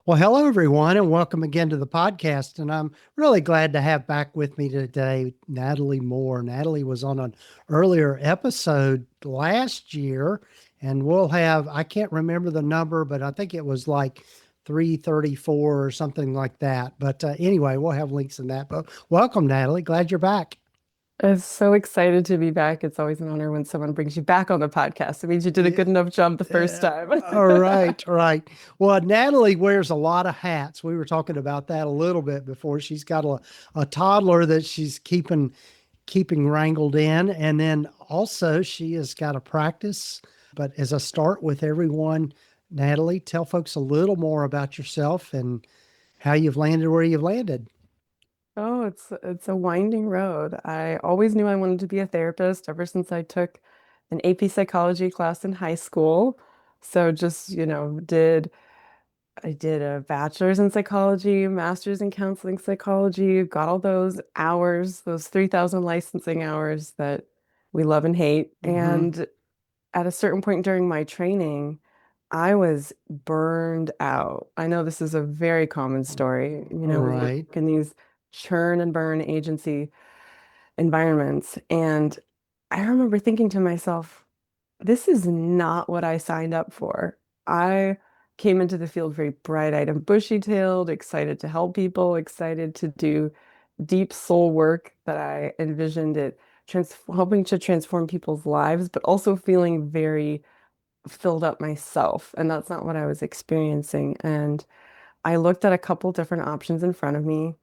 Well, hello, everyone, and welcome again to the podcast. And I'm really glad to have back with me today Natalie Moore. Natalie was on an earlier episode last year, and I can't remember the number, but I think it was like 334 or something like that. But anyway, we'll have links in that. But welcome, Natalie. Glad you're back. I'm so excited to be back. It's always an honor when someone brings you back on the podcast. It means you did a Yeah. good enough job the first time. All right, right. Well, Natalie wears a lot of hats. We were talking about that a little bit before. She's got a toddler that she's keeping wrangled in, and then also she has got a practice. But as I start with everyone, Natalie, tell folks a little more about yourself and how you've landed where you've landed. Oh, it's a winding road. I always knew I wanted to be a therapist ever since I took an AP psychology class in high school. So just, I did a bachelor's in psychology, master's in counseling psychology, got all those hours, those 3,000 licensing hours that we love and hate. Mm-hmm. And at a certain point during my training, I was burned out. I know this is a very common story. We work Right. in these churn and burn agency environments. And I remember thinking to myself, this is not what I signed up for. I came into the field very bright-eyed and bushy-tailed, excited to help people, excited to do deep soul work that I envisioned it helping to transform people's lives, but also feeling very filled up myself. And that's not what I was experiencing. And I looked at a couple different options in front of me.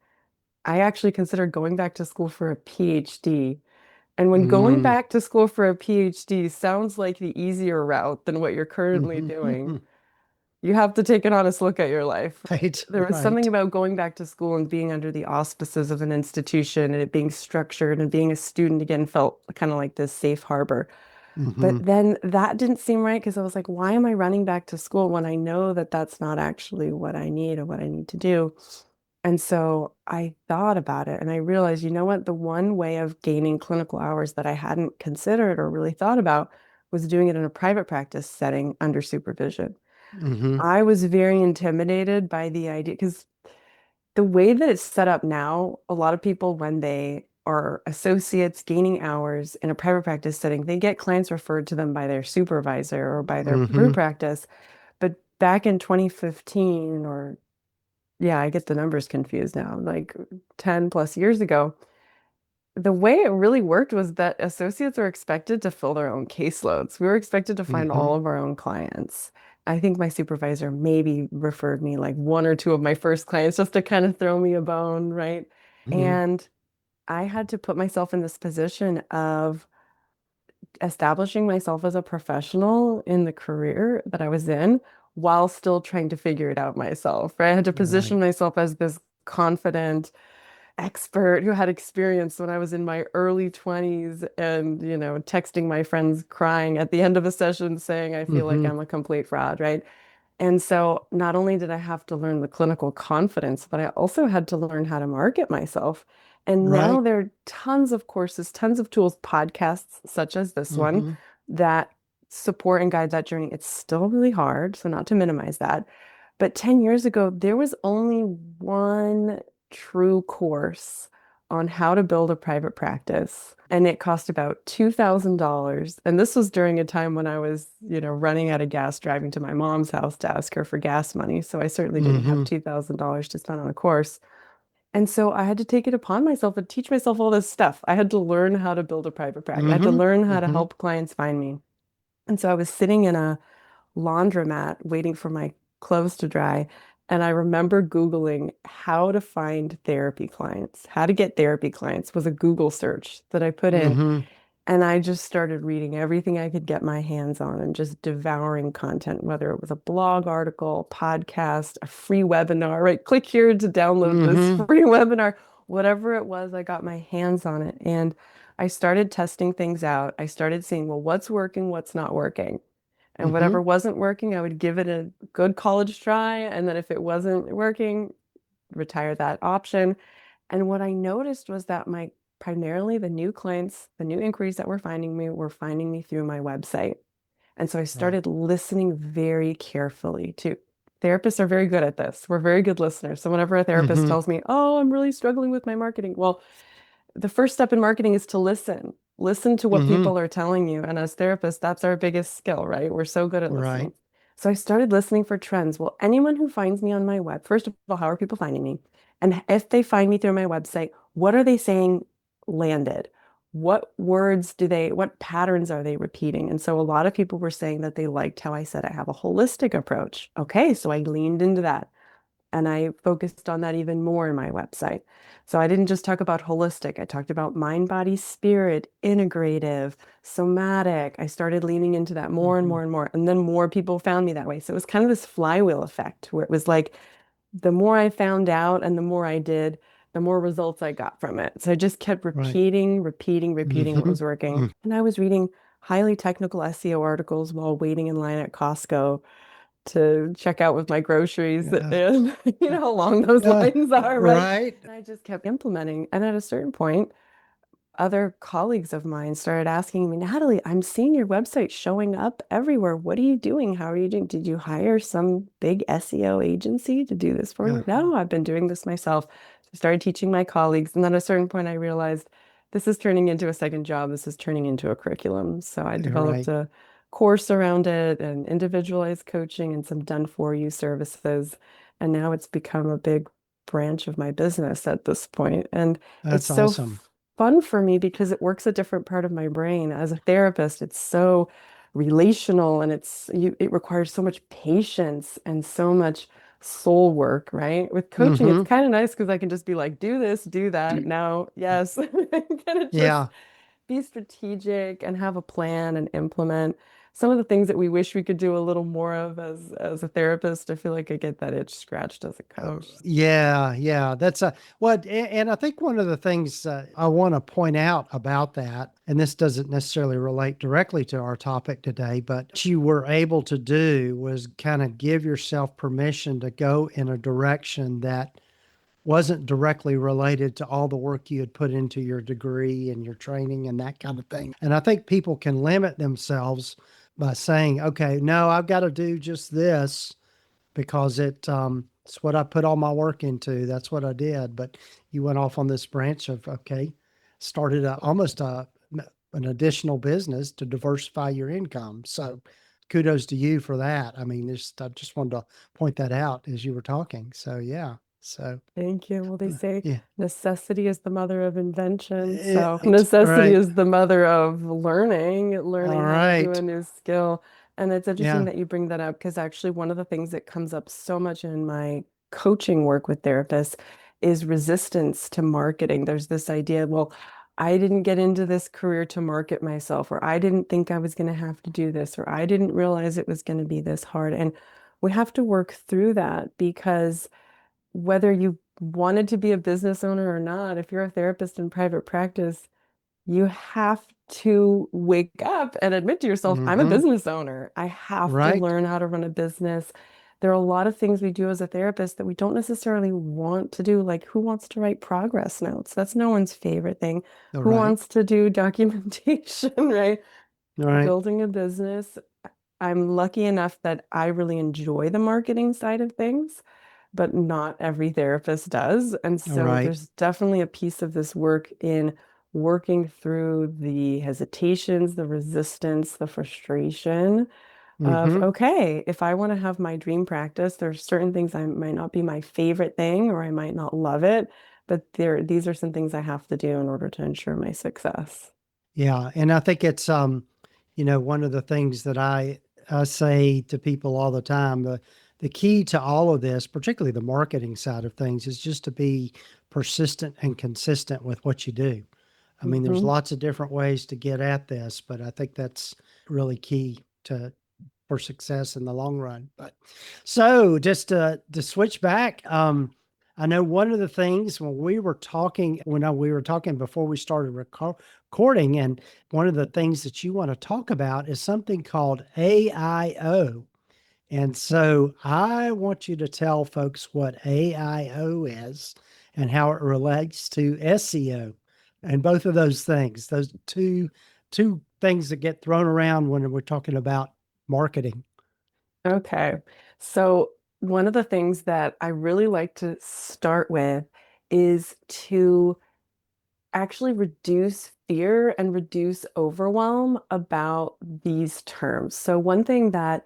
I actually considered going back to school for a PhD. And when going Mm-hmm. back to school for a PhD sounds like the easier route than what you're currently doing, Mm-hmm. you have to take an honest look at your life. Right. There was something Right. about going back to school and being under the auspices of an institution and it being structured and being a student again felt kind of like this safe harbor. But Mm-hmm. then that didn't seem right because I was like, why am I running back to school when I know that that's not actually what I need or what I need to do? And so I thought about it and I realized, you know what? The one way of gaining clinical hours that I hadn't considered or really thought about was doing it in a private practice setting under supervision. Mm-hmm. I was very intimidated by the idea because the way that it's set up now, a lot of people, when they are associates gaining hours in a private practice setting, they get clients referred to them by their supervisor or by their Mm-hmm. group practice. But back in 2015, or yeah, I get the numbers confused now, like 10 plus years ago, the way it really worked was that associates were expected to fill their own caseloads. We were expected to find Mm-hmm. all of our own clients. I think my supervisor maybe referred me like one or two of my first clients just to kind of throw me a bone, right? Mm-hmm. And I had to put myself in this position of establishing myself as a professional in the career that I was in while still trying to figure it out myself, right? I had to Right. position myself as this confident expert who had experience when I was in my early 20s and, texting my friends crying at the end of a session saying, I feel like Mm-hmm. I'm a complete fraud, right? And so not only did I have to learn the clinical confidence, but I also had to learn how to market myself. And now Right. there are tons of courses, tons of tools, podcasts such as this one Mm-hmm. that support and guide that journey. It's still really hard, so not to minimize that. But 10 years ago, there was only one true course on how to build a private practice. And it cost about $2,000. And this was during a time when I was, running out of gas, driving to my mom's house to ask her for gas money. So I certainly didn't have Mm-hmm. $2,000 to spend on a course. And so I had to take it upon myself to teach myself all this stuff. I had to learn how to build a private practice. I had to Mm-hmm. learn how to Mm-hmm. help clients find me. And so I was sitting in a laundromat waiting for my clothes to dry. And I remember Googling how to find therapy clients. How to get therapy clients was a Google search that I put in. Mm-hmm. And I just started reading everything I could get my hands on and just devouring content, whether it was a blog article, podcast, a free webinar, right? Click here to download this Mm-hmm. free webinar. Whatever it was, I got my hands on it. And I started testing things out. I started seeing, well, what's working, what's not working. And Mm-hmm. whatever wasn't working, I would give it a good college try. And then if it wasn't working, retire that option. And what I noticed was that my primarily the new clients, the new inquiries that were finding me through my website. And so I Right. started listening very carefully to Therapists are very good at this. We're very good listeners. So whenever a therapist Mm-hmm. tells me, "Oh, I'm really struggling with my marketing," well, the first step in marketing is to listen. Listen to what Mm-hmm. people are telling you. And as therapists, that's our biggest skill, right? We're so good at Right. listening. So I started listening for trends. Well, anyone who finds me on my web, first of all, how are people finding me? And if they find me through my website, what are they saying landed? What words do they, what patterns are they repeating? And so a lot of people were saying that they liked how I said I have a holistic approach. Okay, so I leaned into that. And I focused on that even more in my website. So I didn't just talk about holistic, I talked about mind, body, spirit, integrative, somatic. I started leaning into that more and Mm-hmm. more and more. And then more people found me that way. So it was kind of this flywheel effect where it was like the more I found out and the more I did, the more results I got from it. So I just kept Right. repeating what Mm-hmm. was working. Mm-hmm. And I was reading highly technical SEO articles while waiting in line at Costco to check out with my groceries Yeah. and how long those lines are, right? Right. And I just kept implementing. And at a certain point, other colleagues of mine started asking me, Natalie, I'm seeing your website showing up everywhere. What are you doing? How are you doing? Did you hire some big SEO agency to do this for you? Uh-huh. No, I've been doing this myself. I started teaching my colleagues. And then at a certain point, I realized this is turning into a second job. This is turning into a curriculum. So I developed Right. a course around it and individualized coaching and some done for you services. And now it's become a big branch of my business at this point. And it's That's so awesome. fun for me because it works a different part of my brain. As a therapist, it's so relational and it requires so much patience and so much soul work, right? With coaching, it's Mm-hmm. kind of nice because I can just be like, do this, do that. Now, yes. Kind of just Yeah. be strategic and have a plan and implement some of the things that we wish we could do a little more of as a therapist. I feel like I get that itch scratched as a coach. Yeah, yeah, that's what, and I think one of the things I want to point out about that, and this doesn't necessarily relate directly to our topic today, but what you were able to do was kind of give yourself permission to go in a direction that wasn't directly related to all the work you had put into your degree and your training and that kind of thing. And I think people can limit themselves by saying, okay, no, I've got to do just this because it's what I put all my work into. That's what I did. But you went off on this branch of okay, started almost an additional business to diversify your income. So kudos to you for that. I mean, I just wanted to point that out as you were talking. So yeah. So Thank you. Well, they say yeah. necessity is the mother of invention. So Right. necessity Right. is the mother of All learning how to do a right. new skill. And it's interesting Yeah. that you bring that up because actually one of the things that comes up so much in my coaching work with therapists is resistance to marketing. There's this idea, well, I didn't get into this career to market myself, or I didn't think I was going to have to do this, or I didn't realize it was going to be this hard. And we have to work through that because whether you wanted to be a business owner or not, if you're a therapist in private practice, you have to wake up and admit to yourself, I'm a Mm-hmm. business owner. I have to Right. learn how to run a business. There are a lot of things we do as a therapist that we don't necessarily want to do, like who wants to write progress notes? That's no one's favorite thing. All Who right. wants to do documentation, right? All right. Building a business. I'm lucky enough that I really enjoy the marketing side of things, but not every therapist does. And All so right. there's definitely a piece of this work in working through the hesitations, the resistance, the frustration of, Mm-hmm. okay, if I want to have my dream practice, there's certain things I might not be my favorite thing or I might not love it, but these are some things I have to do in order to ensure my success. Yeah, and I think it's one of the things that I say to people all the time, the key to all of this, particularly the marketing side of things, is just to be persistent and consistent with what you do. I mean, there's Hmm. lots of different ways to get at this, but I think that's really key to for success in the long run. But so just to switch back, I know one of the things when we were talking before we started recording, and one of the things that you want to talk about is something called AIO. And so I want you to tell folks what AIO is and how it relates to SEO and both of those things, those two things that get thrown around when we're talking about marketing. Okay. So one of the things that I really like to start with is to actually reduce fear and reduce overwhelm about these terms. So one thing that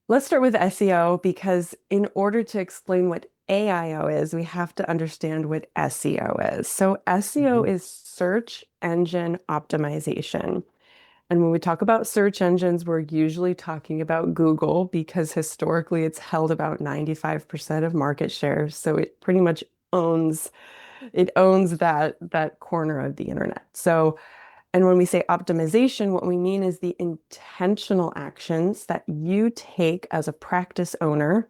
let's start with SEO because in order to explain what AIO is, we have to understand what SEO is. So SEO Mhm. is search engine optimization. And when we talk about search engines, we're usually talking about Google because historically it's held about 95% of market share. So it pretty much owns owns that corner of the internet. So and when we say optimization, what we mean is the intentional actions that you take as a practice owner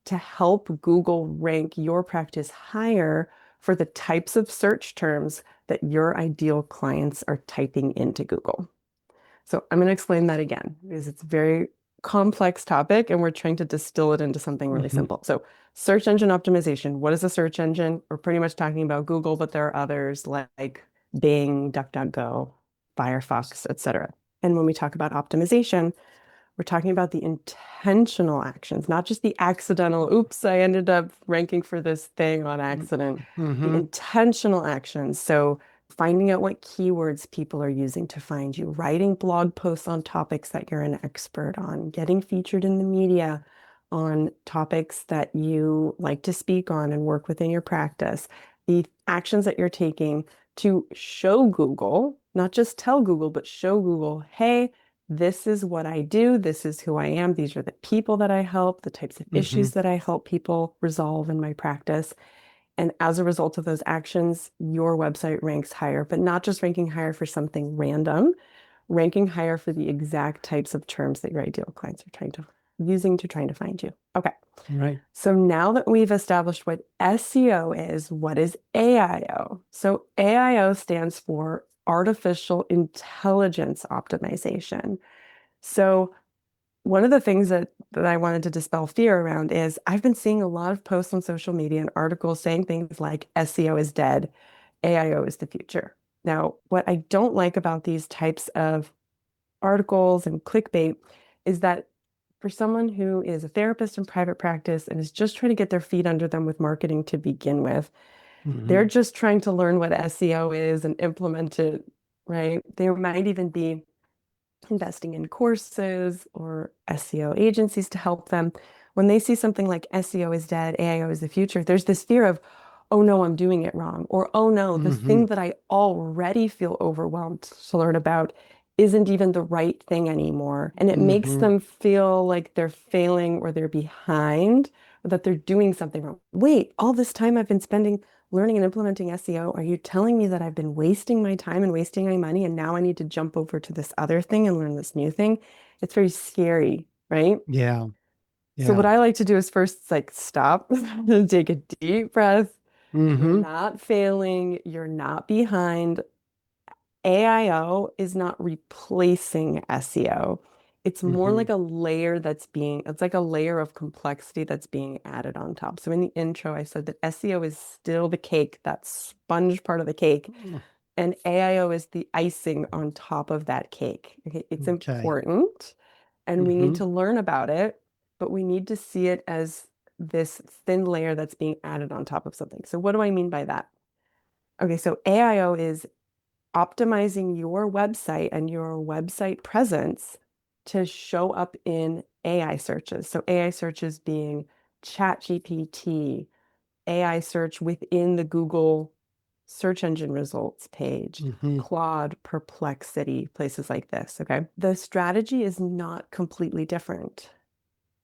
to help Google rank your practice higher for the types of search terms that your ideal clients are typing into Google. So I'm going to explain that again because it's a very complex topic and we're trying to distill it into something really Mhm. simple. So search engine optimization. What is a search engine? We're pretty much talking about Google, but there are others like Bing, DuckDuckGo, Firefox, etc. And when we talk about optimization, we're talking about the intentional actions, not just the accidental, oops, I ended up ranking for this thing on accident. The Mhm. intentional actions. So finding out what keywords people are using to find you, writing blog posts on topics that you're an expert on, getting featured in the media on topics that you like to speak on and work within your practice. The actions that you're taking to show Google, not just tell Google, but show Google, hey, this is what I do. This is who I am. These are the people that I help, the types of issues Mhm. that I help people resolve in my practice. And as a result of those actions, your website ranks higher, but not just ranking higher for something random, ranking higher for the exact types of terms that your ideal clients are trying to find you. Okay. Right. So now that we've established what SEO is, what is AIO? So AIO stands for Artificial Intelligence Optimization. So one of the things that I wanted to dispel fear around is I've been seeing a lot of posts on social media and articles saying things like SEO is dead, AIO is the future. Now, what I don't like about these types of articles and clickbait is that for someone who is a therapist in private practice and is just trying to get their feet under them with marketing to begin with, they're Mhm. just trying to learn what SEO is and implement it, right? They might even be investing in courses or SEO agencies to help them. When they see something like SEO is dead, AIO is the future, there's this fear of, oh no, I'm doing it wrong. Or, oh no, the thing Mhm. that I already feel overwhelmed to learn about isn't even the right thing anymore. And it makes Mhm. them feel like they're failing or they're behind or that they're doing something wrong. Wait, all this time I've been spending learning and implementing SEO, are you telling me that I've been wasting my time and wasting my money and now I need to jump over to this other thing and learn this new thing? It's very scary, right? Yeah. So Yeah. what I like to do is first like stop, take a deep breath. You're Mhm. not failing, you're not behind. AIO is not replacing SEO. It's more like Mhm. a layer it's like a layer of complexity that's being added on top. So in the intro, I said that SEO is still the cake, that sponge part of the cake, and AIO is the icing on top of that cake. Okay, it's Okay. important and we need Mhm. to learn about it, but we need to see it as this thin layer that's being added on top of something. So what do I mean by that? Okay, so AIO is optimizing your website and your website presence to show up in AI searches. So AI searches being ChatGPT, AI search within the Google search engine results page, Mhm. Claude, Perplexity, places like this. Okay. The strategy is not completely different.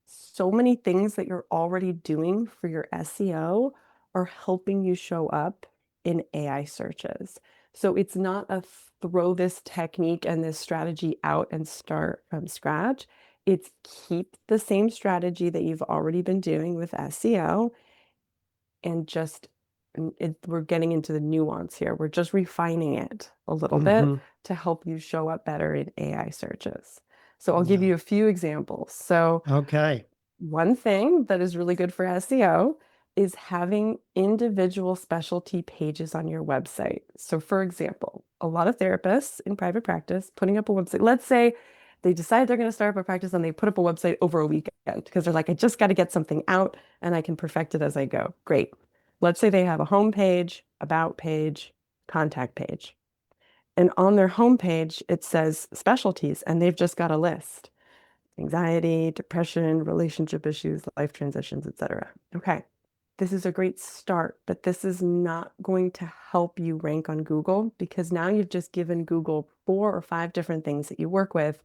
So many things that you're already doing for your SEO are helping you show up in AI searches. So it's not a throw this technique and this strategy out and start from scratch. It's keep the same strategy that you've already been doing with SEO and just we're getting into the nuance here. We're just refining it a little bit Mhm. to help you show up better in AI searches. So I'll give Yeah. you a few examples. So Okay. one thing that is really good for SEO is having individual specialty pages on your website. So for example, a lot of therapists in private practice putting up a website, let's say They decide they're going to start up a practice and they put up a website over a weekend because they're like, I just got to get something out and I can perfect it as I go. Great. Let's say they have a home page, about page, contact page. And on their homepage, it says specialties, and they've just got a list: anxiety, depression, relationship issues, life transitions, etc. Okay, this is a great start, but this is not going to help you rank on Google because now you've just given Google 4 or 5 different things that you work with,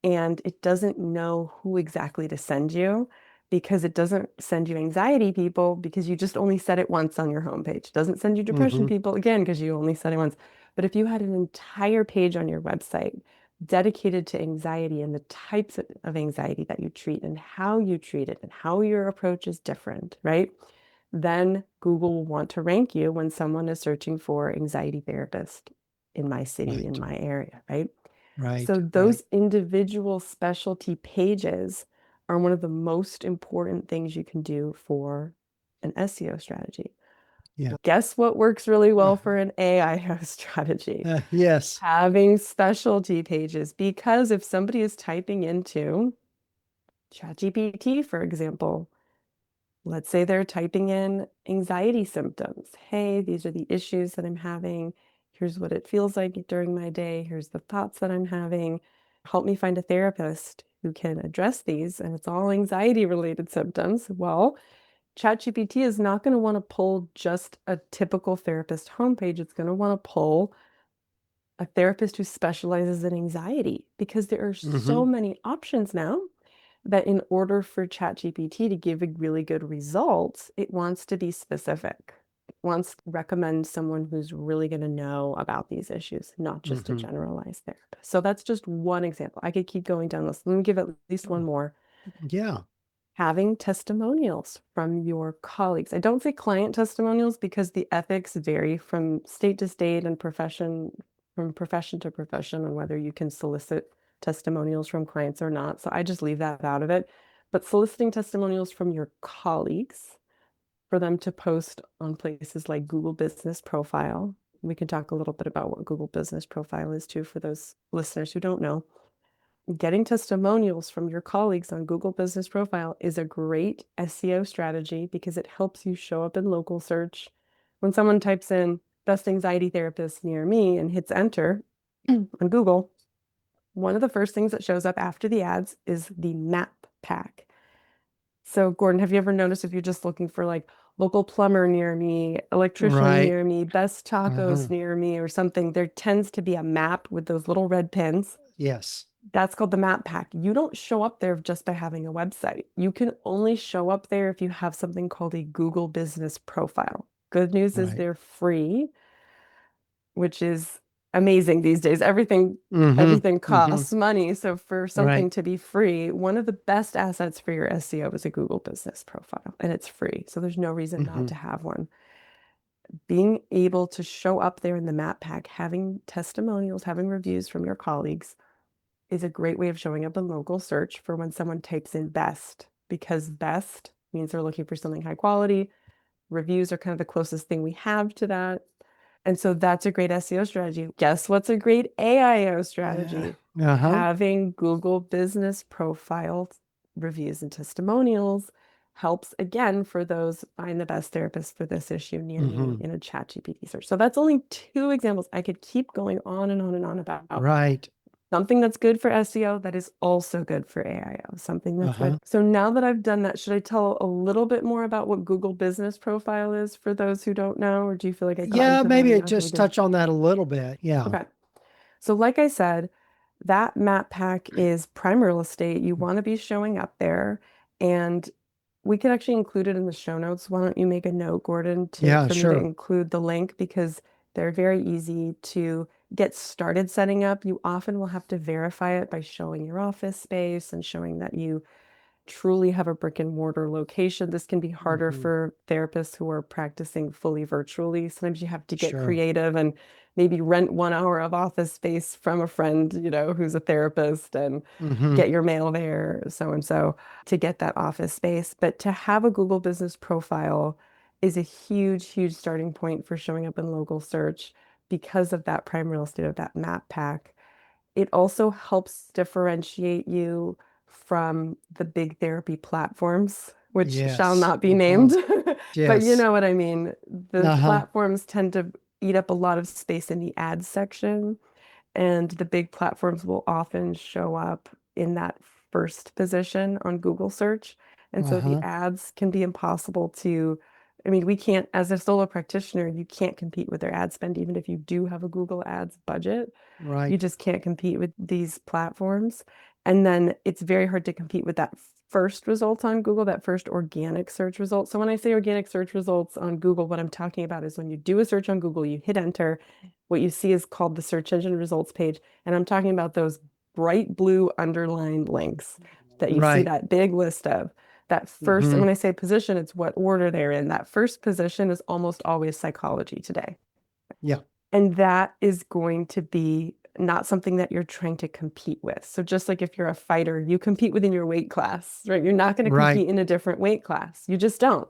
and it doesn't know who exactly to send you because it doesn't send you anxiety people because you just only said it once on your homepage. It doesn't send you depression Hmm. people again because you only said it once. But if you had an entire page on your website dedicated to anxiety and the types of anxiety that you treat and how you treat it and how your approach is different, right? Then Google will want to rank you when someone is searching for anxiety therapist in my city, in Right. my area, right? Right. So Right. those individual specialty pages are one of the most important things you can do for an SEO strategy. Yeah. Guess what works really well Uh, for an AIO strategy? yes. Having specialty pages, because if somebody is typing into ChatGPT, for example, let's say they're typing in anxiety symptoms. Hey, these are the issues that I'm having. Here's what it feels like during my day. Here's the thoughts that I'm having. Help me find a therapist who can address these. And it's all anxiety related symptoms. Well, ChatGPT is not going to want to pull just a typical therapist homepage. It's going to want to pull a therapist who specializes in anxiety because there are so Hmm. many options now that in order for ChatGPT to give a really good results, it wants to be specific. It wants to recommend someone who's really going to know about these issues, not just a Hmm. generalized therapist. So that's just one example. I could keep going down this. Let me give at least one more. Yeah. Having testimonials from your colleagues. I don't say client testimonials because the ethics vary from state to state and from profession to profession on whether you can solicit testimonials from clients or not. So I just leave that out of it. But soliciting testimonials from your colleagues for them to post on places like Google Business Profile. We can talk a little bit about what Google Business Profile is too for those listeners who don't know. Getting testimonials from your colleagues on Google Business Profile is a great SEO strategy because it helps you show up in local search. When someone types in best anxiety therapist near me and hits enter on Google, one of the first things that shows up after the ads is the map pack. So, Gordon, have you ever noticed if you're just looking for like local plumber near me, electrician Right. near me, best tacos Uh-huh. near me, or something, there tends to be a map with those little red pins. Yes. That's called the map pack. You don't show up there just by having a website. You can only show up there if you have something called a Google Business Profile. Good news is Right. they're free, which is amazing these days. Hmm. Everything Hmm. costs money. So for Right. something to be free, one of the best assets for your SEO is a Google Business Profile, and it's free. So there's no reason not Hmm. to have one. Being able to show up there in the map pack, having testimonials, having reviews from your colleagues is a great way of showing up in local search for when someone types in best, because best means they're looking for something high quality. Reviews are kind of the closest thing we have to that. And so that's a great SEO strategy. Guess what's a great AIO Yeah. strategy? Uh-huh. Having Google Business Profile reviews and testimonials helps again for those find the best therapist for this issue near me Hmm. in a ChatGPT search. So that's only 2 examples. I could keep going on and on and on about Right. something that's good for SEO that is also good for AIO, something that's good. Uh-huh. So now that I've done that, should I tell a little bit more about what Google Business Profile is for those who don't know, or do you feel like I got Yeah, into that maybe enough? Should we just go? touch on that a little bit. Yeah. Okay. So like I said, that map pack is prime real estate. You want to be showing up there, and we could actually include it in the show notes. Why don't you make a note, Gordon, to Yeah, for me to sure. include the link because they're very easy to get started setting up. You often will have to verify it by showing your office space and showing that you truly have a brick and mortar location. This can be harder Hmm. for therapists who are practicing fully virtually. Sometimes you have to get Sure. creative and maybe rent 1 hour of office space from a friend, who's a therapist and Hmm. get your mail there, so and so, to get that office space. But to have a Google Business Profile is a huge, huge starting point for showing up in local search because of that prime real estate of that map pack. It also helps differentiate you from the big therapy platforms, which shall Yes. not be named. But you Yes. know what I mean. The Uh-huh. platforms tend to eat up a lot of space in the ads section, and the big platforms will often show up in that first position on Google search. And so the Uh-huh. ads can be impossible to, I mean, we can't, as a solo practitioner, you can't compete with their ad spend, even if you do have a Google Ads budget. You Right. just can't compete with these platforms. And then it's very hard to compete with that first result on Google, that first organic search result. So when I say organic search results on Google, what I'm talking about is when you do a search on Google, you hit enter, what you see is called the search engine results page. And I'm talking about those bright blue underlined links that you see Right. that big list of. That first, and Mm-hmm. when I say position, it's what order they're in. That first position is almost always psychology today. Yeah. And that is going to be not something that you're trying to compete with. So just like if you're a fighter, you compete within your weight class, right? You're not going to Right. compete in a different weight class. You just don't.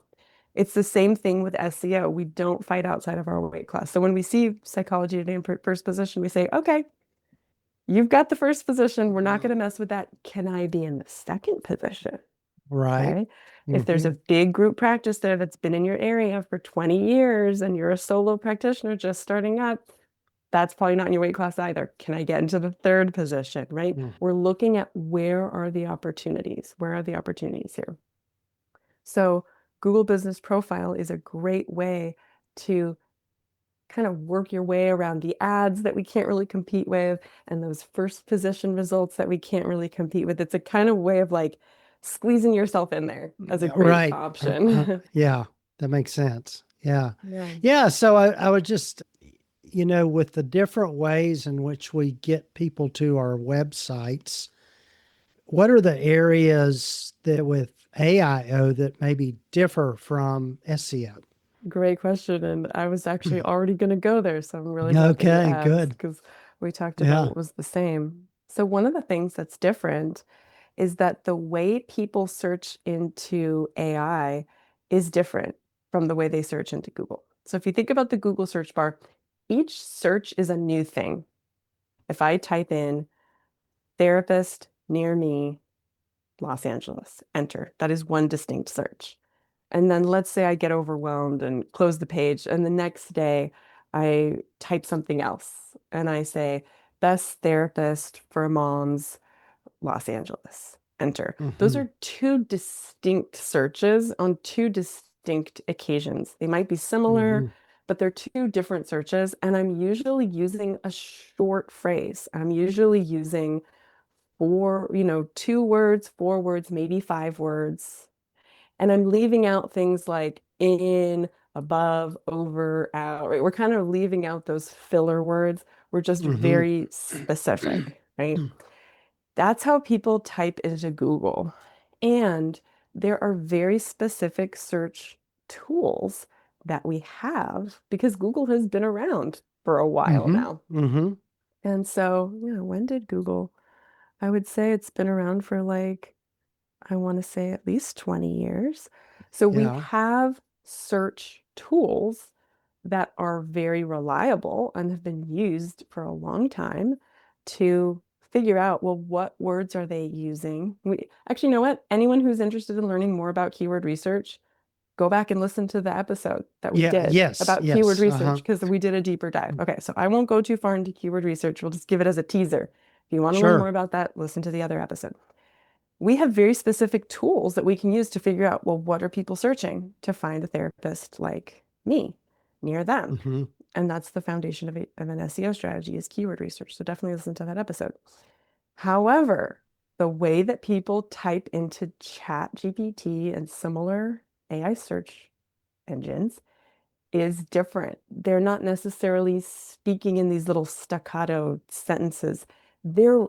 It's the same thing with SEO. We don't fight outside of our weight class. So when we see psychology today in first position, we say, okay, you've got the first position. We're not going to mess with that. Can I be in the second position? Right. Okay. If there's Mm-hmm. a big group practice there that's been in your area for 20 years and you're a solo practitioner just starting up, that's probably not in your weight class either. Can I get into the third position, right? We're looking at where are the opportunities? Where are the opportunities here? So Google Business Profile is a great way to kind of work your way around the ads that we can't really compete with and those first position results that we can't really compete with. It's a kind of way of like squeezing yourself in there as a Yeah, great right. option. Yeah, that makes sense. Yeah. Yeah. Yeah. So I would just, with the different ways in which we get people to our websites, what are the areas that with AIO that maybe differ from SEO? Great question. And I was actually already going to go there. So I'm really glad that you Okay, asked good. because we talked about Yeah. what was the same. So, one of the things that's different is that the way people search into AI is different from the way they search into Google. So, if you think about the Google search bar, each search is a new thing. If I type in therapist near me, Los Angeles, enter, that is one distinct search. And then let's say I get overwhelmed and close the page, and the next day I type something else and I say, best therapist for moms, Los Angeles, enter. Those Hmm. are two distinct searches on two distinct occasions. They might be similar, Hmm. but they're two different searches. And I'm usually using a short phrase. I'm usually using four, 2 words, 4 words, maybe 5 words, and I'm leaving out things like in, above, over, out, right? We're kind of leaving out those filler words. We're just Hmm. very specific, right? That's how people type into Google. And there are very specific search tools that we have because Google has been around for a while Hmm. now. Hmm. And so, when did Google? I would say it's been around for like I want to say at least 20 years. So we Yeah. have search tools that are very reliable and have been used for a long time to figure out, well, what words are they using? Actually, you know what? Anyone who's interested in learning more about keyword research, go back and listen to the episode that we Yeah. did Yes. about keyword Yes. research Uh-huh. because we did a deeper dive. Okay, so I won't go too far into keyword research. We'll just give it as a teaser. If you want to learn more Sure. about that, listen to the other episode. We have very specific tools that we can use to figure out, well, what are people searching to find a therapist like me near them? Hmm. And that's the foundation of an SEO strategy is keyword research. So definitely listen to that episode. However, the way that people type into Chat GPT and similar AI search engines is different. They're not necessarily speaking in these little staccato sentences. They're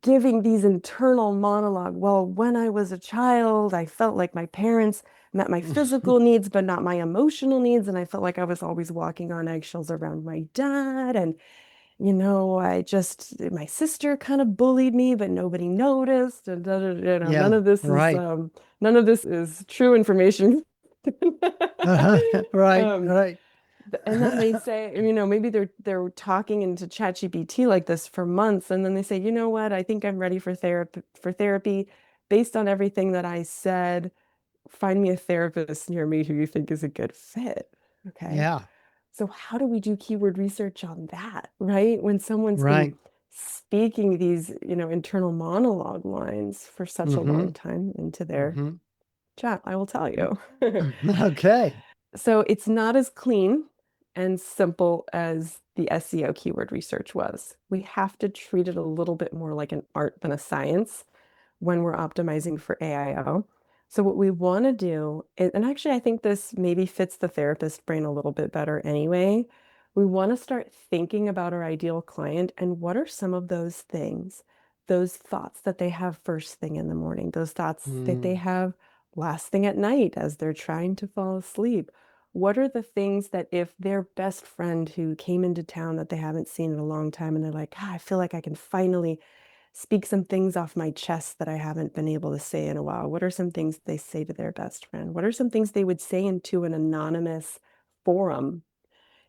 giving these internal monologue. Well, when I was a child, I felt like my parents met my physical needs, but not my emotional needs. And I felt like I was always walking on eggshells around my dad. And, my sister kind of bullied me, but nobody noticed. And Yeah. Right. none of this is true information. Uh-huh. Right. Um, Right. And then they say, maybe they're talking into ChatGPT like this for months, and then they say, you know what, I think I'm ready for therapy based on everything that I said. Find me a therapist near me who you think is a good fit. Okay. Yeah. So how do we do keyword research on that, right? When someone's been Right. speaking these, internal monologue lines for such a Mm-hmm. long time into their Mm-hmm. chat, I will tell you. Okay. So it's not as clean and simple as the SEO keyword research was. We have to treat it a little bit more like an art than a science when we're optimizing for AIO. So what we want to do, and actually I think this maybe fits the therapist brain a little bit better anyway. We want to start thinking about our ideal client and what are some of those things, those thoughts that they have first thing in the morning, those thoughts that they Mm, have last thing at night as they're trying to fall asleep. What are the things that if their best friend who came into town that they haven't seen in a long time and they're like, I feel like I can finally speak some things off my chest that I haven't been able to say in a while? What are some things they say to their best friend? What are some things they would say into an anonymous forum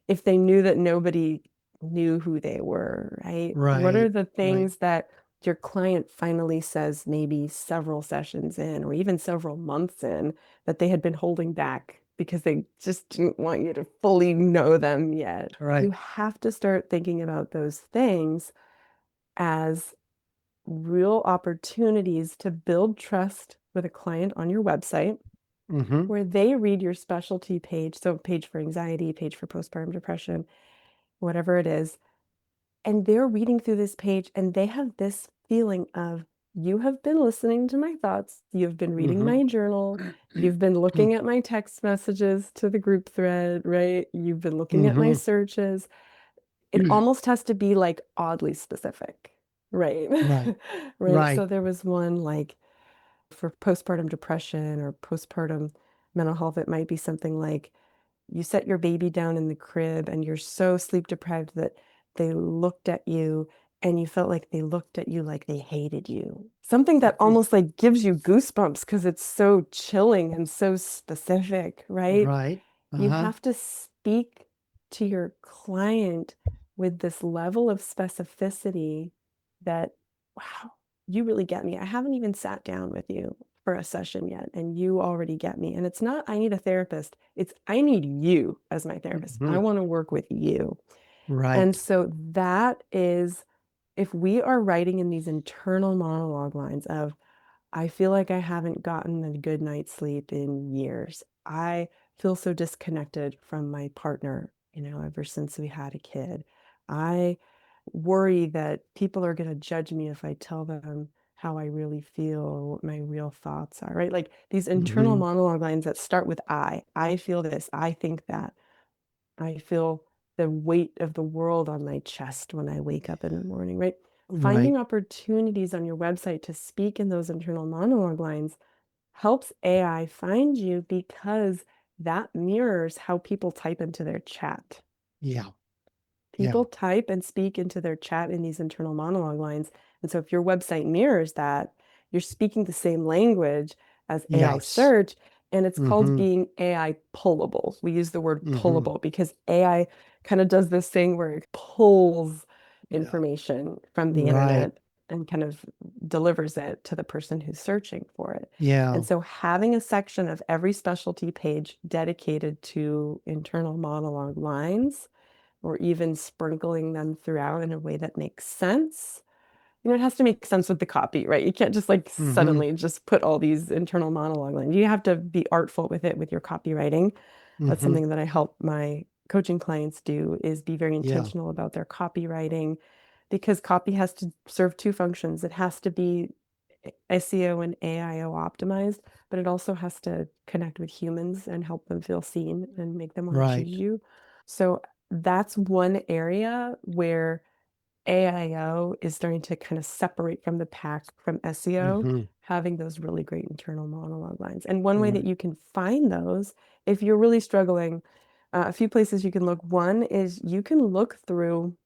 if they knew that nobody knew who they were, right? What are right. the Right. things that your client finally says maybe several sessions in or even several months in that they had been holding back because they just didn't want you to fully know them yet? You Right. have to start thinking about those things as real opportunities to build trust with a client on your website Mm-hmm. where they read your specialty page, so page for anxiety, page for postpartum depression, whatever it is, and they're reading through this page and they have this feeling of you have been listening to my thoughts, you've been reading Mm-hmm. my journal, you've been looking at my text messages to the group thread, right? You've been looking at my Mm-hmm. searches. It almost has to be like oddly specific, right? Right. Right. Right. So there was one like for postpartum depression or postpartum mental health, it might be something like you set your baby down in the crib and you're so sleep deprived that they looked at you and you felt like they looked at you like they hated you. Something that almost like gives you goosebumps because it's so chilling and so specific, right? Right. You Uh-huh. have to speak to your client with this level of specificity that, wow, you really get me. I haven't even sat down with you for a session yet, and you already get me. And it's not, I need a therapist, it's, I need you as my therapist. I Mm-hmm. want to work with you. And Right. so that is, if we are writing in these internal monologue lines of, I feel like I haven't gotten a good night's sleep in years. I feel so disconnected from my partner, ever since we had a kid. I worry that people are going to judge me if I tell them how I really feel or what my real thoughts are, right? Like these internal Mm-hmm. monologue lines that start with I feel this, I think that. I feel the weight of the world on my chest when I wake up in the morning, right? Right. Finding opportunities on your website to speak in those internal monologue lines helps AI find you because that mirrors how people type into their chat. Yeah. Yeah. People type and speak into their chat in these internal monologue lines. And so if your website mirrors that, you're speaking the same language as AI Yes. search, and it's called Mm-hmm. being AI pullable. We use the word Mm-hmm. pullable because AI kind of does this thing where it pulls Yeah. information from the Right. internet and kind of delivers it to the person who's searching for it. Yeah. And so having a section of every specialty page dedicated to internal monologue lines or even sprinkling them throughout in a way that makes sense. It has to make sense with the copy, right? You can't just like Mm-hmm. suddenly just put all these internal monologue lines. You have to be artful with it with your copywriting. That's Mm-hmm. something that I help my coaching clients do is be very Yeah. intentional about their copywriting because copy has to serve two functions. It has to be SEO and AIO optimized, but it also has to connect with humans and help them feel seen and make them want to choose Right. you. So that's one area where AIO is starting to kind of separate from the pack from SEO, Mm-hmm. having those really great internal monologue lines. And one way that Right. you can find those, if you're really struggling, a few places you can look. One is you can look through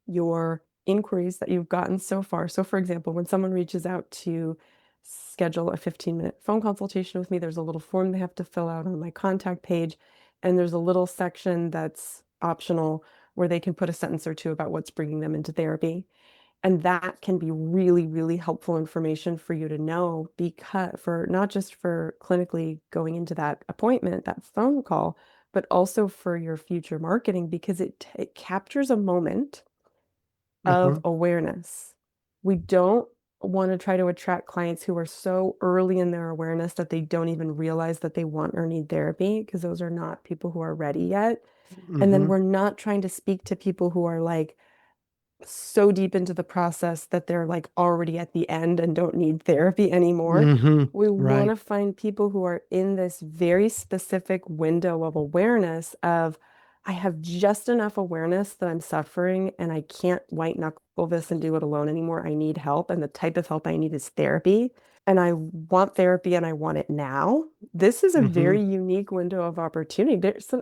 your inquiries that you've gotten so far. So, for example, when someone reaches out to schedule a 15-minute phone consultation with me, there's a little form they have to fill out on my contact page. And there's a little section that's optional where they can put a sentence or two about what's bringing them into therapy. And that can be really, really helpful information for you to know, because for not just for clinically going into that appointment, that phone call, but also for your future marketing, because it captures a moment of Uh-huh. awareness. We don't want to try to attract clients who are so early in their awareness that they don't even realize that they want or need therapy, because those are not people who are ready yet. And then Mm-hmm. we're not trying to speak to people who are like so deep into the process that they're like already at the end and don't need therapy anymore. Mm-hmm. We want Right. to find people who are in this very specific window of awareness of, I have just enough awareness that I'm suffering and I can't white knuckle this and do it alone anymore. I need help, and the type of help I need is therapy. And I want therapy and I want it now. This is a Mm-hmm. very unique window of opportunity. There's some,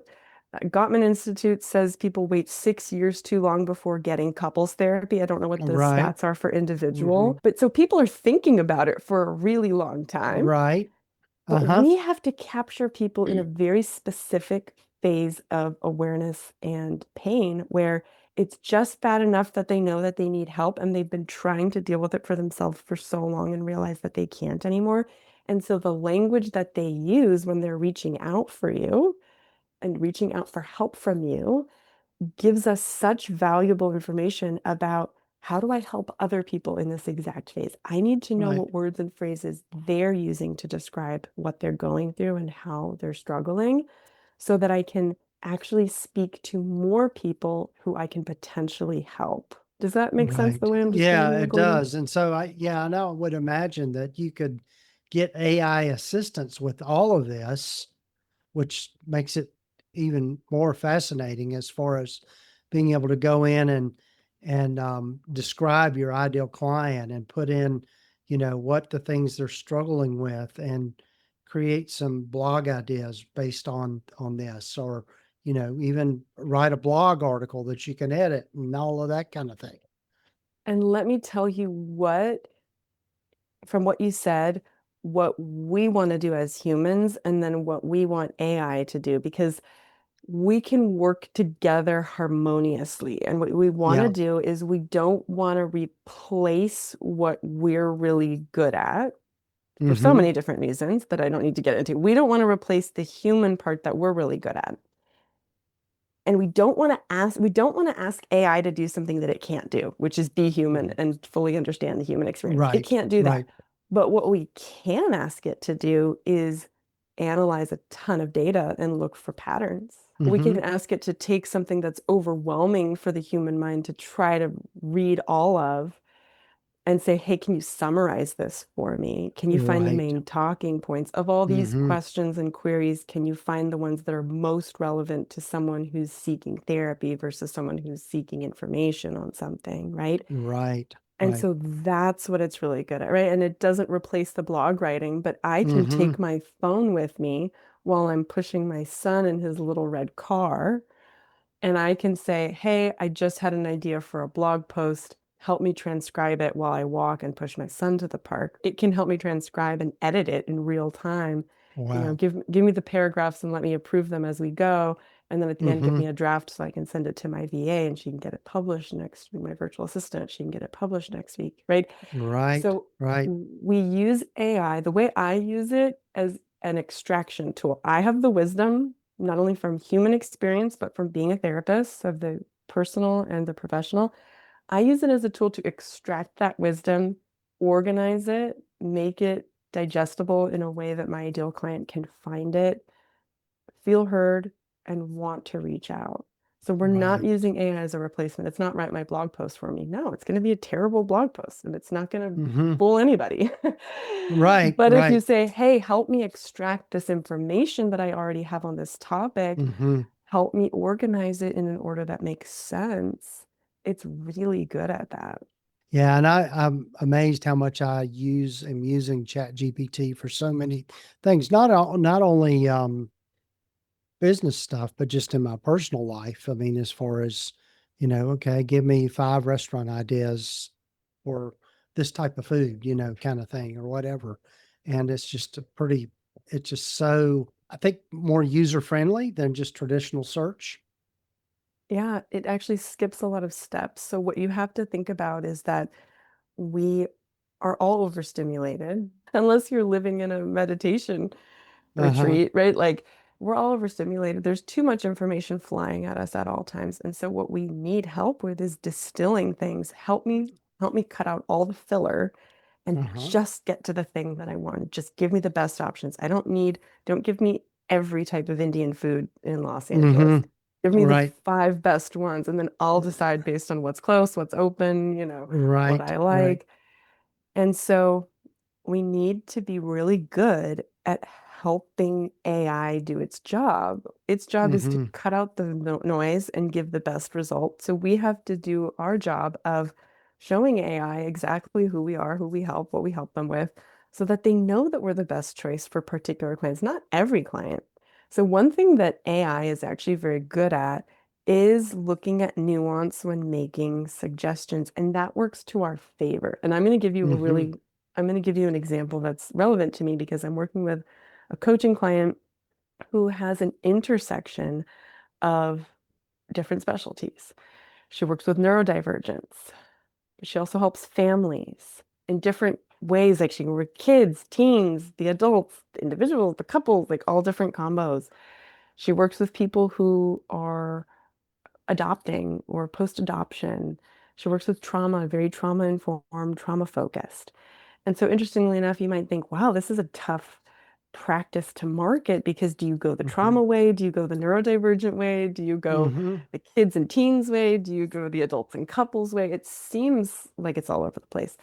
Gottman Institute says people wait 6 years too long before getting couples therapy. I don't know what the Right. stats are for Mm-hmm. individual, but so people are thinking about it for a really long time. Right. But Uh-huh. we have to capture people in a very specific phase of awareness and pain where it's just bad enough that they know that they need help and they've been trying to deal with it for themselves for so long and realize that they can't anymore. And so the language that they use when they're reaching out for you and reaching out for help from you gives us such valuable information about, how do I help other people in this exact phase? I need to know Right. what words and phrases they're using to describe what they're going through and how they're struggling, so that I can actually speak to more people who I can potentially help. Does that make sense Right. the way I'm Yeah, describing it, it Gordon? does. And so I know I would imagine that you could get AI assistance with all of this, which makes it even more fascinating as far as being able to go in and describe your ideal client and put in, what the things they're struggling with, and create some blog ideas based on this, or even write a blog article that you can edit and all of that kind of thing. And let me tell you what, from what you said, what we want to do as humans and then what we want AI to do, because we can work together harmoniously. And what we want to Yeah. do is, we don't want to replace what we're really good at for so Mm-hmm. many different reasons that I don't need to get into. We don't want to replace the human part that we're really good at. And we don't want to ask AI to do something that it can't do, which is be human and fully understand the human experience. It Right. can't do that. Right. But what we can ask it to do is analyze a ton of data and look for patterns. We Mm-hmm. can ask it to take something that's overwhelming for the human mind to try to read all of, and say, hey, can you summarize this for me? Can you find the Right. main talking points of all these Mm-hmm. questions and queries? Can you find the ones that are most relevant to someone who's seeking therapy versus someone who's seeking information on something, right? Right. And Right. so that's what it's really good at, right? And it doesn't replace the blog writing, but I can Mm-hmm. take my phone with me while I'm pushing my son in his little red car, and I can say, hey, I just had an idea for a blog post. Help me transcribe it while I walk and push my son to the park. It can help me transcribe and edit it in real time. Wow. Give me the paragraphs and let me approve them as we go. And then at the end, give Mm-hmm. me a draft so I can send it to my VA and she can get it published next week. My virtual assistant, she can get it published next week, right? Right. So Right. we use AI, the way I use it, as an extraction tool. I have the wisdom, not only from human experience, but from being a therapist, of the personal and the professional. I use it as a tool to extract that wisdom, organize it, make it digestible in a way that my ideal client can find it, feel heard, and want to reach out. So we're not Right. using AI as a replacement. It's not write my blog post for me. No, it's going to be a terrible blog post and it's not going to Mm-hmm. fool anybody. Right. But if you Right. say, hey, help me extract this information that I already have on this topic, Mm-hmm. help me organize it in an order that makes sense, it's really good at that. Yeah, and I'm amazed how much am using Chat GPT for so many things. Not only business stuff, but just in my personal life. I mean, as far as, okay, give me 5 restaurant ideas for this type of food, kind of thing, or whatever. And it's just it's just so I think more user friendly than just traditional search. Yeah, it actually skips a lot of steps. So what you have to think about is that we are all overstimulated unless you're living in a meditation Uh-huh. retreat, right? Like we're all overstimulated. There's too much information flying at us at all times. And so what we need help with is distilling things. Help me cut out all the filler and Uh-huh. just get to the thing that I want. Just give me the best options. Don't give me every type of Indian food in Los Angeles. Mm-hmm. Give me the Right. five best ones, and then I'll decide based on what's close, what's open, what Right. I Right. like. And so we need to be really good at helping AI do its job. Its job is to Mm-hmm. cut out the noise and give the best result. So we have to do our job of showing AI exactly who we are, who we help, what we help them with, so that they know that we're the best choice for particular clients, not every client. So one thing that AI is actually very good at is looking at nuance when making suggestions, and that works to our favor. And Mm-hmm. I'm going to give you an example that's relevant to me because I'm working with a coaching client who has an intersection of different specialties. She works with neurodivergence. She also helps families in different ways, like she can work with kids, teens, the adults, the individuals, the couples, like all different combos. She works with people who are adopting or post-adoption. She works with trauma, very trauma-informed, trauma-focused. And so, interestingly enough, you might think, wow, this is a tough practice to market because do you go the Mm-hmm. trauma way? Do you go the neurodivergent way? Do you go Mm-hmm. the kids and teens way? Do you go the adults and couples way? It seems like it's all over the place,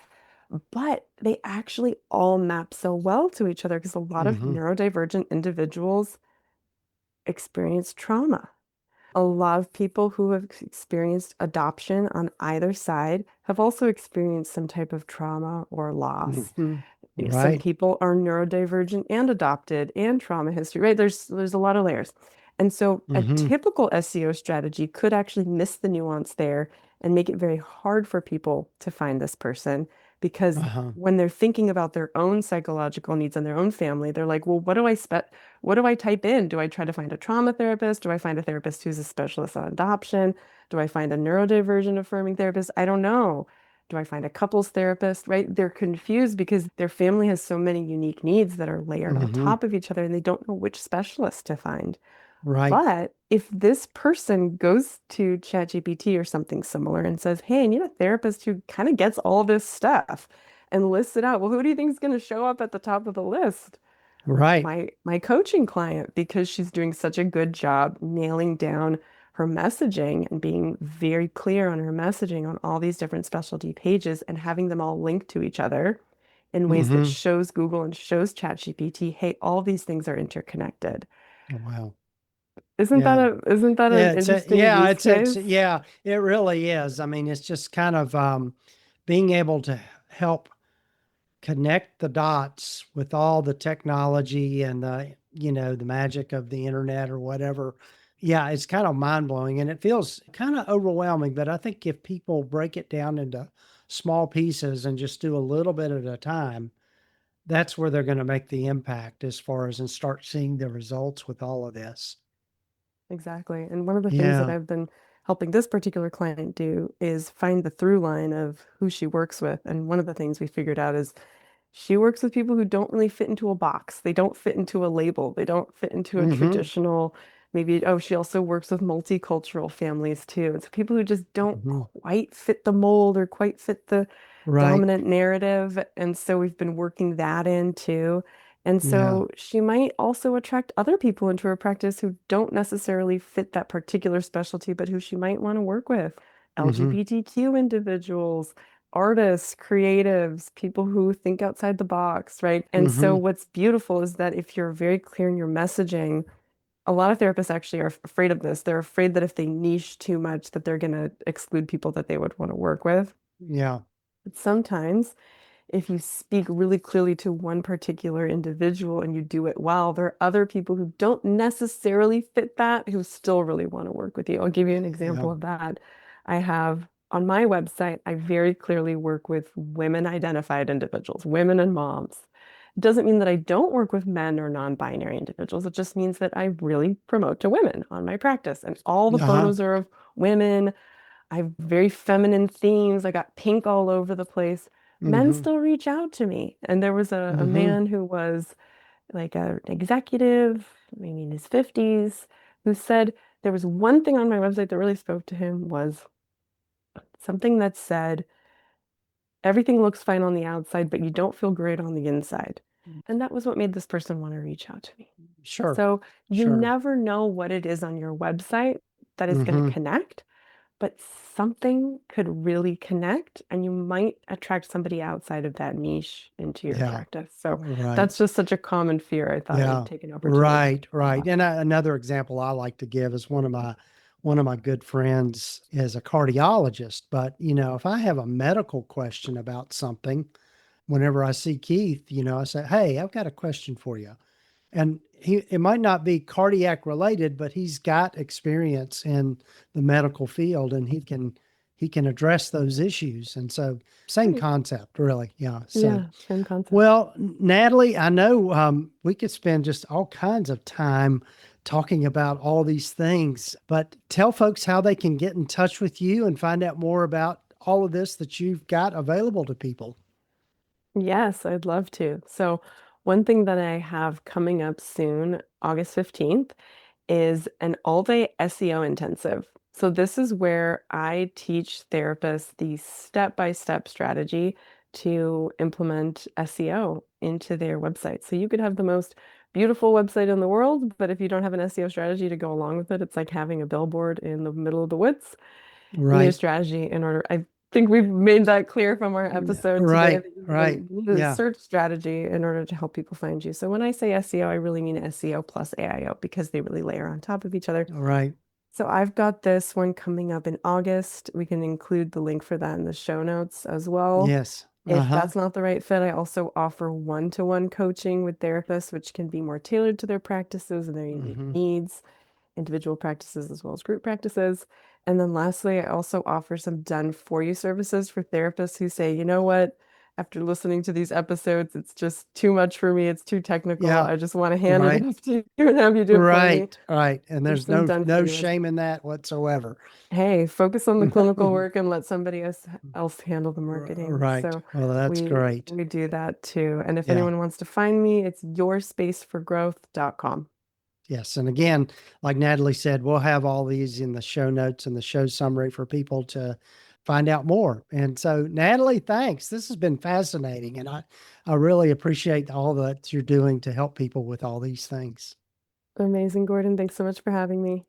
but they actually all map so well to each other because a lot of Mm-hmm. neurodivergent individuals experience trauma. A lot of people who have experienced adoption on either side have also experienced some type of trauma or loss. Mm-hmm. Some Right. people are neurodivergent and adopted and trauma history, right? There's a lot of layers. And so a Mm-hmm. typical SEO strategy could actually miss the nuance there and make it very hard for people to find this person because Uh-huh. when they're thinking about their own psychological needs and their own family, they're like, well, what do I type in? Do I try to find a trauma therapist? Do I find a therapist who's a specialist on adoption? Do I find a neurodivergent affirming therapist? I don't know. Do I find a couples therapist, right? They're confused because their family has so many unique needs that are layered on Mm-hmm. top of each other and they don't know which specialist to find. Right. But if this person goes to ChatGPT or something similar and says, hey, I need a therapist who kind of gets all this stuff and lists it out, well, who do you think is going to show up at the top of the list? Right. My coaching client, because she's doing such a good job nailing down her messaging and being very clear on her messaging on all these different specialty pages and having them all linked to each other in ways that Mm-hmm. shows Google and shows ChatGPT, hey, all these things are interconnected. Oh, wow. Isn't Yeah. that an Yeah, interesting use case? yeah, it really is. I mean, it's just kind of being able to help connect the dots with all the technology and the magic of the internet or whatever. Yeah, it's kind of mind blowing and it feels kind of overwhelming. But I think if people break it down into small pieces and just do a little bit at a time, that's where they're going to make the impact as far as and start seeing the results with all of this. Exactly. And one of the things that Yeah. I've been helping this particular client do is find the through line of who she works with. And one of the things we figured out is she works with people who don't really fit into a box. They don't fit into a label. They don't fit into a Mm-hmm. traditional, maybe, oh, she also works with multicultural families too. It's people who just don't Mm-hmm. quite fit the mold or quite fit the Right. dominant narrative. And so we've been working that in too. And Yeah. so she might also attract other people into her practice who don't necessarily fit that particular specialty, but who she might want to work with. Mm-hmm. LGBTQ individuals, artists, creatives, people who think outside the box, right? And so Mm-hmm. what's beautiful is that if you're very clear in your messaging, a lot of therapists actually are afraid of this. They're afraid that if they niche too much, that they're going to exclude people that they would want to work with. Yeah. But sometimes if you speak really clearly to one particular individual and you do it well, there are other people who don't necessarily fit that who still really want to work with you. I'll give you an Yeah. example of that. I have on my website, I very clearly work with women identified individuals, women and moms. Doesn't mean that I don't work with men or non-binary individuals. It just means that I really promote to women on my practice. And all the Uh-huh. photos are of women. I have very feminine themes. I got pink all over the place. Men Mm-hmm. still reach out to me. And there was a Mm-hmm. man who was like an executive, maybe in his 50s, who said there was one thing on my website that really spoke to him was something that said, everything looks fine on the outside, but you don't feel great on the inside. And that was what made this person want to reach out to me. Sure. So you Sure. never know what it is on your website that is going to Mm-hmm. connect, but something could really connect and you might attract somebody outside of that niche into your Yeah. practice. So Right. that's just such a common fear. I thought I'd Yeah. take an opportunity to Right. talk Right. about. And another example I like to give is one of my good friends is a cardiologist. But if I have a medical question about something, whenever I see Keith, I say, "Hey, I've got a question for you." And it might not be cardiac related, but he's got experience in the medical field, and he can address those issues. And so, same Great. concept, really. Yeah. So, Yeah, same concept. well, Natalie, I know we could spend just all kinds of time talking about all these things, but tell folks how they can get in touch with you and find out more about all of this that you've got available to people. Yes, I'd love to. So, one thing that I have coming up soon, August 15th, is an all-day SEO intensive. So, this is where I teach therapists the step-by-step strategy to implement SEO into their website. So, you could have the most beautiful website in the world, but if you don't have an SEO strategy to go along with it, it's like having a billboard in the middle of the woods. You need a Right. strategy in order. I think we've made that clear from our episode today Right. that Right. you need a Yeah. search strategy in order to help people find you. So when I say SEO, I really mean SEO plus AIO because they really layer on top of each other. Right. So I've got this one coming up in August. We can include the link for that in the show notes as well. Yes. If Uh-huh. that's not the right fit, I also offer one-to-one coaching with therapists, which can be more tailored to their practices and their unique Hmm. needs, individual practices as well as group practices. And then lastly, I also offer some done for you services for therapists who say, you know what, after listening to these episodes, it's just too much for me. It's too technical. Yeah. I just want to hand it Right. off to you and have you do it for me. Right. Right. And There's there's some no done for no you as shame well. in that whatsoever. Hey, focus on the clinical work and let somebody else handle the marketing. Right. So Well, that's we great. we do that too. And if Yeah. anyone wants to find me, it's yourspaceforgrowth.com. Yes. And again, like Natalie said, we'll have all these in the show notes and the show summary for people to find out more. And so, Natalie, thanks. This has been fascinating. And I really appreciate all that you're doing to help people with all these things. Amazing, Gordon. Thanks so much for having me.